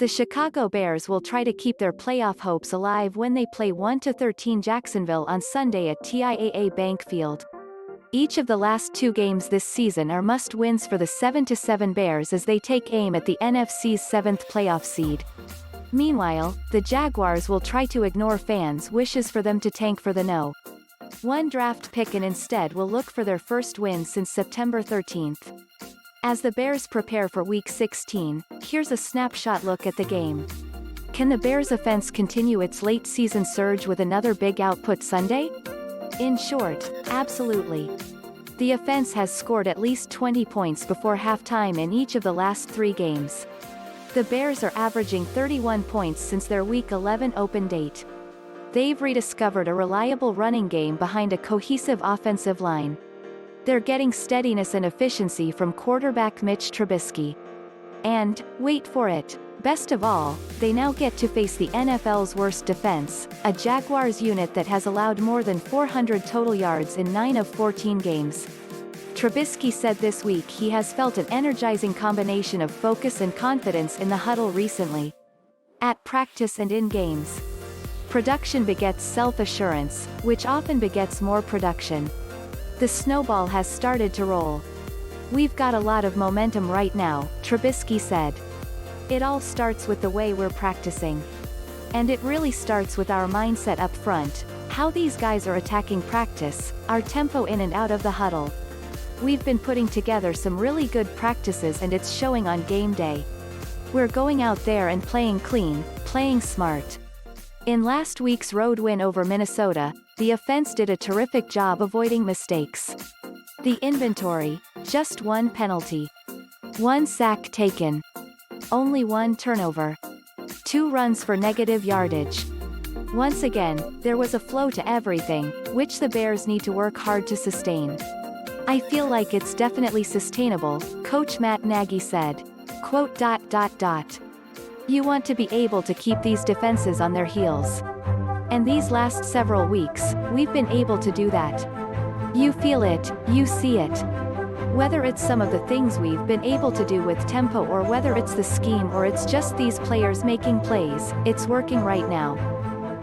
The Chicago Bears will try to keep their playoff hopes alive when they play 1-13 Jacksonville on Sunday at TIAA Bank Field. Each of the last 2 games this season are must-wins for the 7-7 Bears as they take aim at the NFC's 7th playoff seed. Meanwhile, the Jaguars will try to ignore fans' wishes for them to tank for the No. 1 draft pick and instead will look for their first win since September 13th. As the Bears prepare for Week 16, here's a snapshot look at the game. Can the Bears' offense continue its late-season surge with another big output Sunday? In short, absolutely. The offense has scored at least 20 points before halftime in each of the last 3 games. The Bears are averaging 31 points since their Week 11 open date. They've rediscovered a reliable running game behind a cohesive offensive line. They're getting steadiness and efficiency from quarterback Mitch Trubisky. And, wait for it, best of all, they now get to face the NFL's worst defense, a Jaguars unit that has allowed more than 400 total yards in 9 of 14 games. Trubisky said this week he has felt an energizing combination of focus and confidence in the huddle recently. At practice and in games. Production begets self-assurance, which often begets more production. The snowball has started to roll. We've got a lot of momentum right now, Trubisky said. It all starts with the way we're practicing. And it really starts with our mindset up front, how these guys are attacking practice, our tempo in and out of the huddle. We've been putting together some really good practices and it's showing on game day. We're going out there and playing clean, playing smart. In last week's road win over Minnesota, the offense did a terrific job avoiding mistakes. The inventory, just 1 penalty. 1 sack taken. Only 1 turnover. 2 runs for negative yardage. Once again, there was a flow to everything, which the Bears need to work hard to sustain. I feel like it's definitely sustainable, Coach Matt Nagy said. Quote, You want to be able to keep these defenses on their heels. And these last several weeks, we've been able to do that. You feel it, you see it. Whether it's some of the things we've been able to do with tempo or whether it's the scheme or it's just these players making plays, it's working right now.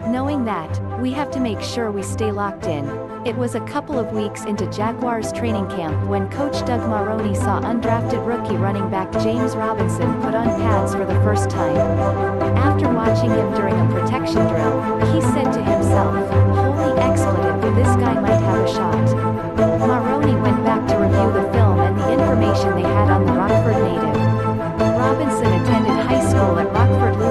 Knowing that, we have to make sure we stay locked in. It was a couple of weeks into Jaguars training camp when Coach Doug Marrone saw undrafted rookie running back James Robinson put on pads for the first time. After watching him during a protection drill, he said to himself, "Holy expletive, this guy might have a shot." Marrone went back to review the film and the information they had on the Rockford native. Robinson attended high school at Rockford Lutheran